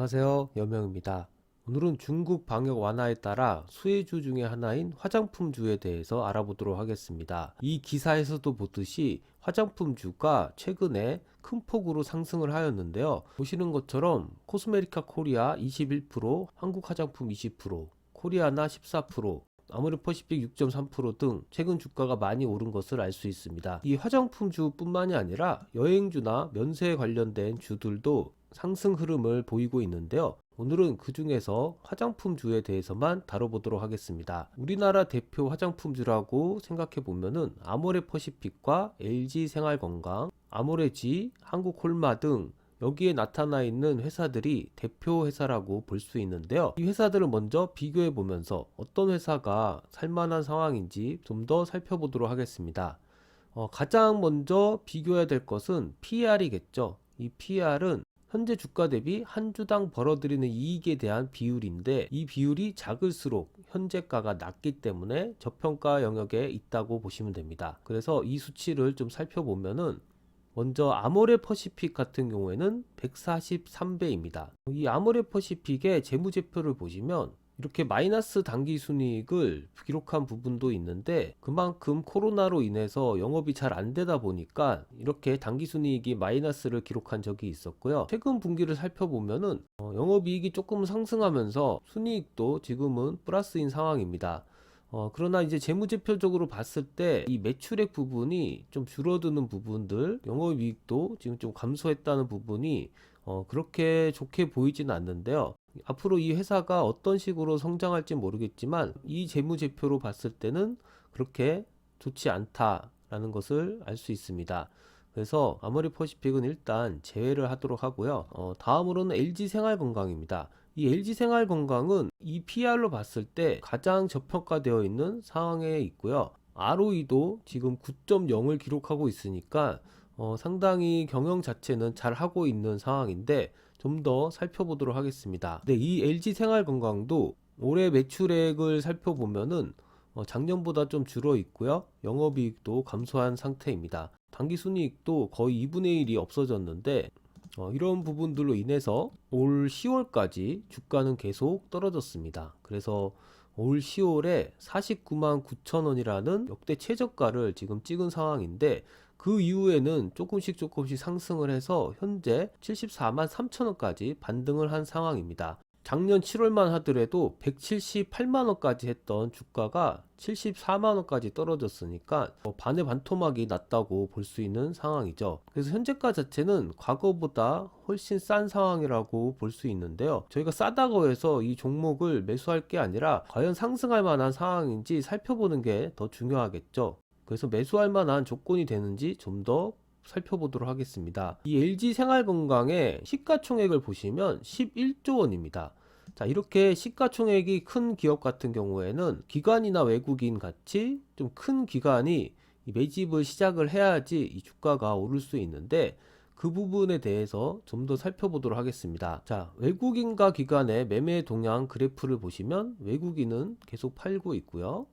안녕하세요. 여명입니다. 오늘은 중국 방역 완화에 따라 수혜주 중에 하나인 화장품주에 대해서 알아보도록 하겠습니다. 이 기사에서도 보듯이 화장품주가 최근에 큰 폭으로 상승을 하였는데요. 보시는 것처럼 코스메리카 코리아 21%, 한국 화장품 20%, 코리아나 14%, 아모레퍼시픽 6.3% 등 최근 주가가 많이 오른 것을 알 수 있습니다. 이 화장품주 뿐만이 아니라 여행주나 면세에 관련된 주들도 상승 흐름을 보이고 있는데요. 오늘은 그 중에서 화장품주에 대해서만 다뤄보도록 하겠습니다. 우리나라 대표 화장품주라고 생각해 보면은 아모레퍼시픽과 LG생활건강, 아모레지, 한국콜마 등 여기에 나타나 있는 회사들이 대표 회사라고 볼 수 있는데요. 이 회사들을 먼저 비교해 보면서 어떤 회사가 살만한 상황인지 좀 더 살펴보도록 하겠습니다. 가장 먼저 비교해야 될 것은 PER이겠죠. 이 PER은 현재 주가 대비 한 주당 벌어들이는 이익에 대한 비율인데, 이 비율이 작을수록 현재가가 낮기 때문에 저평가 영역에 있다고 보시면 됩니다. 그래서 이 수치를 좀 살펴보면은 먼저 아모레퍼시픽 같은 경우에는 143배입니다. 이 아모레퍼시픽의 재무제표를 보시면 이렇게 마이너스 당기순이익을 기록한 부분도 있는데, 그만큼 코로나로 인해서 영업이 잘 안 되다 보니까 이렇게 당기순이익이 마이너스를 기록한 적이 있었고요. 최근 분기를 살펴보면은 영업이익이 조금 상승하면서 순이익도 지금은 플러스인 상황입니다. 그러나 이제 재무제표적으로 봤을 때 이 매출액 부분이 좀 줄어드는 부분들, 영업이익도 지금 좀 감소했다는 부분이 그렇게 좋게 보이지는 않는데요. 앞으로 이 회사가 어떤 식으로 성장할지 모르겠지만 이 재무제표로 봤을 때는 그렇게 좋지 않다라는 것을 알 수 있습니다. 그래서 아모레퍼시픽은 일단 제외를 하도록 하고요. 다음으로는 LG생활건강입니다. 이 LG생활건강은 이 PR로 봤을 때 가장 저평가되어 있는 상황에 있고요. ROE도 지금 9.0을 기록하고 있으니까 상당히 경영 자체는 잘 하고 있는 상황인데, 좀 더 살펴보도록 하겠습니다. 네, 이 LG생활건강도 올해 매출액을 살펴보면은 작년보다 좀 줄어 있고요. 영업이익도 감소한 상태입니다. 당기순이익도 거의 2분의 1이 없어졌는데, 이런 부분들로 인해서 올 10월까지 주가는 계속 떨어졌습니다. 그래서 올 10월에 49만 9천 원이라는 역대 최저가를 지금 찍은 상황인데, 그 이후에는 조금씩 상승을 해서 현재 74만 3천 원까지 반등을 한 상황입니다. 작년 7월만 하더라도 178만 원까지 했던 주가가 74만 원까지 떨어졌으니까 반의 반토막이 났다고 볼 수 있는 상황이죠. 그래서 현재가 자체는 과거보다 훨씬 싼 상황이라고 볼 수 있는데요. 저희가 싸다고 해서 이 종목을 매수할 게 아니라 과연 상승할 만한 상황인지 살펴보는 게 더 중요하겠죠. 그래서 매수할 만한 조건이 되는지 좀 더 살펴보도록 하겠습니다. 이 LG생활건강의 시가총액을 보시면 11조 원입니다. 자, 이렇게 시가총액이 큰 기업 같은 경우에는 기관이나 외국인 같이 좀 큰 기관이 매집을 시작을 해야지 이 주가가 오를 수 있는데, 그 부분에 대해서 좀 더 살펴보도록 하겠습니다. 자, 외국인과 기관의 매매 동향 그래프를 보시면 외국인은 계속 팔고 있고요.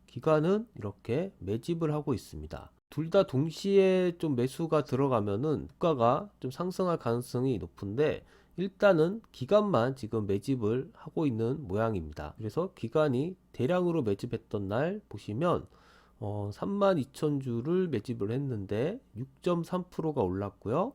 기관은 이렇게 매집을 하고 있습니다. 둘 다 동시에 좀 매수가 들어가면은 주가가 좀 상승할 가능성이 높은데, 일단은 기관만 지금 매집을 하고 있는 모양입니다. 그래서 기관이 대량으로 매집했던 날 보시면 32,000주를 매집을 했는데 6.3%가 올랐고요.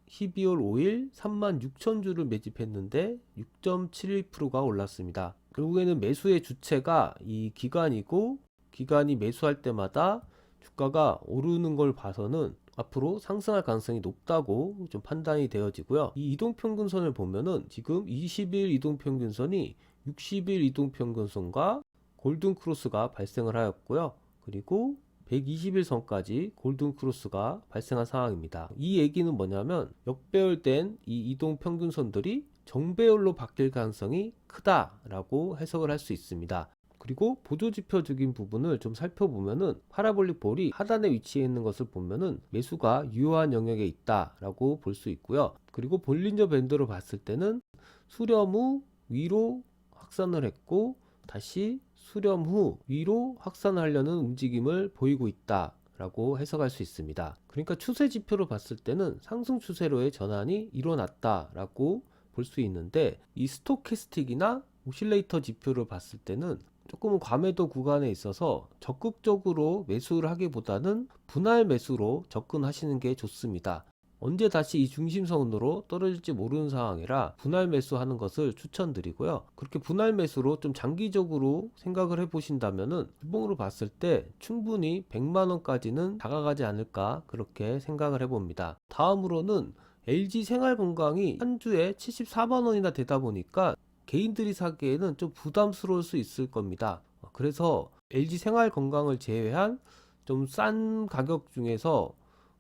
12월 5일 36,000주를 매집했는데 6.71%가 올랐습니다. 결국에는 매수의 주체가 이 기관이고, 기관이 매수할 때마다 주가가 오르는 걸 봐서는 앞으로 상승할 가능성이 높다고 좀 판단이 되어지고요. 이 이동평균선을 보면은 지금 20일 이동평균선이 60일 이동평균선과 골든크로스가 발생을 하였고요. 그리고 120일 선까지 골든크로스가 발생한 상황입니다. 이 얘기는 뭐냐면 역배열된 이 이동평균선들이 정배열로 바뀔 가능성이 크다라고 해석을 할 수 있습니다. 그리고 보조지표적인 부분을 좀 살펴보면은 파라볼릭 볼이 하단에 위치해 있는 것을 보면은 매수가 유효한 영역에 있다라고 볼 수 있고요. 그리고 볼린저 밴드로 봤을 때는 수렴 후 위로 확산을 했고, 다시 수렴 후 위로 확산하려는 움직임을 보이고 있다 라고 해석할 수 있습니다. 그러니까 추세 지표로 봤을 때는 상승 추세로의 전환이 일어났다 라고 볼 수 있는데, 이 스토캐스틱이나 오실레이터 지표를 봤을 때는 조금은 과매도 구간에 있어서 적극적으로 매수를 하기보다는 분할 매수로 접근하시는 게 좋습니다. 언제 다시 이 중심선으로 떨어질지 모르는 상황이라 분할 매수하는 것을 추천드리고요. 그렇게 분할 매수로 좀 장기적으로 생각을 해 보신다면은 주봉으로 봤을 때 충분히 100만원까지는 다가가지 않을까 그렇게 생각을 해 봅니다. 다음으로는 LG 생활건강이 한 주에 74만원이나 되다 보니까 개인들이 사기에는 좀 부담스러울 수 있을 겁니다. 그래서 LG 생활건강을 제외한 좀 싼 가격 중에서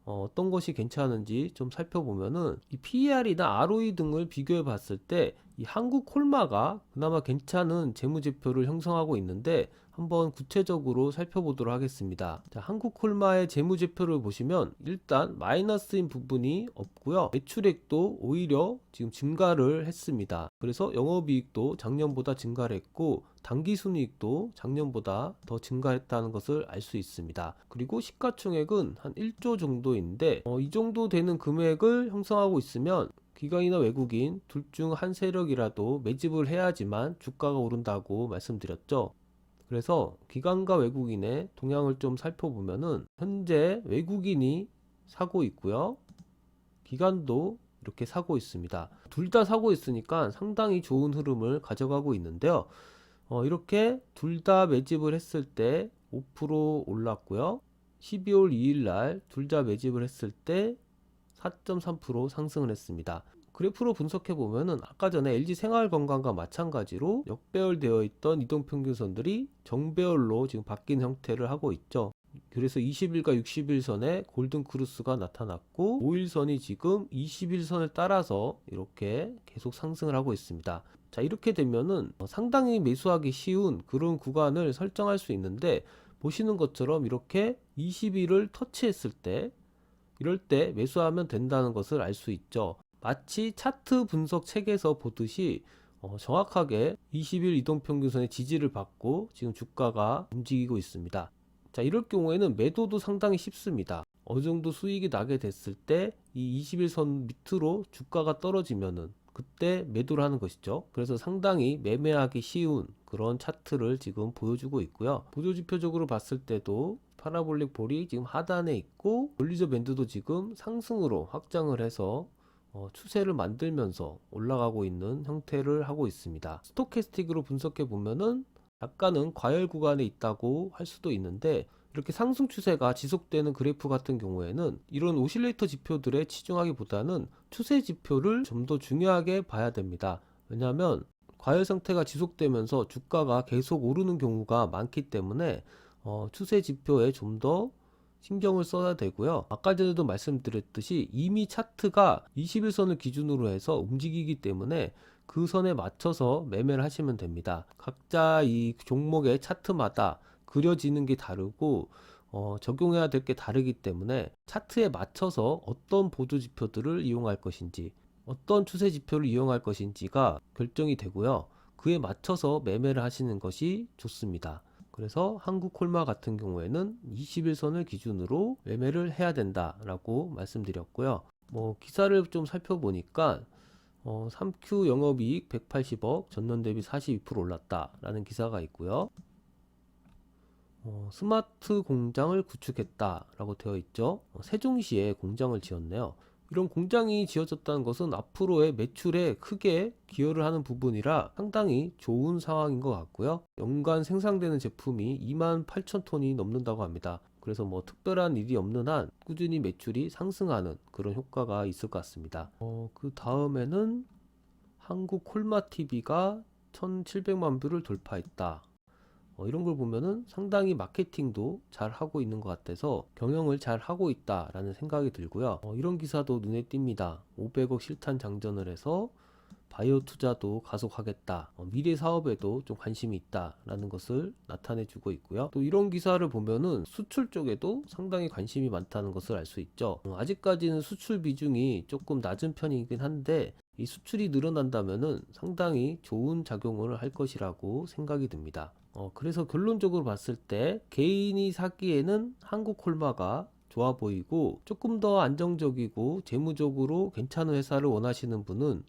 어떤 것이 괜찮은지 좀 살펴보면은 이 PER이나 ROE 등을 비교해 봤을 때 이 한국콜마가 그나마 괜찮은 재무제표를 형성하고 있는데, 한번 구체적으로 살펴보도록 하겠습니다. 자, 한국콜마의 재무제표를 보시면 일단 마이너스인 부분이 없고요. 매출액도 오히려 지금 증가를 했습니다. 그래서 영업이익도 작년보다 증가를 했고 당기순이익도 작년보다 더 증가했다는 것을 알 수 있습니다. 그리고 시가총액은 한 1조 정도인데 이 정도 되는 금액을 형성하고 있으면 기관이나 외국인 둘 중 한 세력이라도 매집을 해야지만 주가가 오른다고 말씀드렸죠. 그래서 기관과 외국인의 동향을 좀 살펴보면은 현재 외국인이 사고 있고요. 기관도 이렇게 사고 있습니다. 둘 다 사고 있으니까 상당히 좋은 흐름을 가져가고 있는데요. 이렇게 둘 다 매집을 했을 때 5% 올랐고요. 12월 2일 날 둘 다 매집을 했을 때 4.3% 상승을 했습니다. 그래프로 분석해 보면은 아까 전에 LG 생활건강과 마찬가지로 역배열되어 있던 이동평균선들이 정배열로 지금 바뀐 형태를 하고 있죠. 그래서 20일과 60일선에 골든크루스가 나타났고 5일선이 지금 21선을 따라서 이렇게 계속 상승을 하고 있습니다. 자, 이렇게 되면은 상당히 매수하기 쉬운 그런 구간을 설정할 수 있는데, 보시는 것처럼 이렇게 20일을 터치했을 때 이럴 때 매수하면 된다는 것을 알 수 있죠. 마치 차트 분석 책에서 보듯이 정확하게 20일 이동평균선의 지지를 받고 지금 주가가 움직이고 있습니다. 자, 이럴 경우에는 매도도 상당히 쉽습니다. 어느 정도 수익이 나게 됐을 때 이 21선 밑으로 주가가 떨어지면은 그때 매도를 하는 것이죠. 그래서 상당히 매매하기 쉬운 그런 차트를 지금 보여주고 있고요. 보조지표적으로 봤을 때도 파라볼릭 볼이 지금 하단에 있고 볼리저 밴드도 지금 상승으로 확장을 해서 추세를 만들면서 올라가고 있는 형태를 하고 있습니다. 스토캐스틱으로 분석해 보면은 약간은 과열 구간에 있다고 할 수도 있는데, 이렇게 상승 추세가 지속되는 그래프 같은 경우에는 이런 오실레이터 지표들에 치중하기보다는 추세 지표를 좀 더 중요하게 봐야 됩니다. 왜냐하면 과열 상태가 지속되면서 주가가 계속 오르는 경우가 많기 때문에 추세 지표에 좀 더 신경을 써야 되고요. 아까 전에도 말씀드렸듯이 이미 차트가 21선을 기준으로 해서 움직이기 때문에 그 선에 맞춰서 매매를 하시면 됩니다. 각자 이 종목의 차트마다 그려지는 게 다르고 적용해야 될 게 다르기 때문에 차트에 맞춰서 어떤 보조 지표들을 이용할 것인지, 어떤 추세 지표를 이용할 것인지가 결정이 되고요. 그에 맞춰서 매매를 하시는 것이 좋습니다. 그래서 한국콜마 같은 경우에는 21선을 기준으로 매매를 해야 된다라고 말씀드렸고요. 기사를 좀 살펴보니까 3Q 영업이익 180억, 전년 대비 42% 올랐다라는 기사가 있고요. 스마트 공장을 구축했다라고 되어 있죠. 세종시에 공장을 지었네요. 이런 공장이 지어졌다는 것은 앞으로의 매출에 크게 기여를 하는 부분이라 상당히 좋은 상황인 것 같고요. 연간 생산되는 제품이 28,000톤이 넘는다고 합니다. 그래서 특별한 일이 없는 한 꾸준히 매출이 상승하는 그런 효과가 있을 것 같습니다. 그 다음에는 한국 콜마 TV가 1,700만 뷰를 돌파했다. 이런 걸 보면은 상당히 마케팅도 잘 하고 있는 것 같아서 경영을 잘 하고 있다라는 생각이 들고요. 이런 기사도 눈에 띕니다. 500억 실탄 장전을 해서 바이오 투자도 가속하겠다. 미래 사업에도 좀 관심이 있다라는 것을 나타내 주고 있고요. 또 이런 기사를 보면은 수출 쪽에도 상당히 관심이 많다는 것을 알 수 있죠. 아직까지는 수출 비중이 조금 낮은 편이긴 한데 이 수출이 늘어난다면은 상당히 좋은 작용을 할 것이라고 생각이 듭니다. 그래서 결론적으로 봤을 때 개인이 사기에는 한국콜마가 좋아 보이고, 조금 더 안정적이고 재무적으로 괜찮은 회사를 원하시는 분은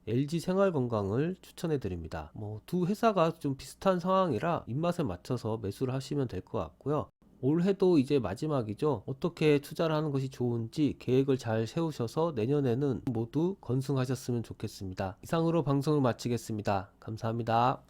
LG 생활건강을 추천해 드립니다. 두 회사가 좀 비슷한 상황이라 입맛에 맞춰서 매수를 하시면 될 것 같고요. 올해도 이제 마지막이죠. 어떻게 투자를 하는 것이 좋은지 계획을 잘 세우셔서 내년에는 모두 건승하셨으면 좋겠습니다. 이상으로 방송을 마치겠습니다. 감사합니다.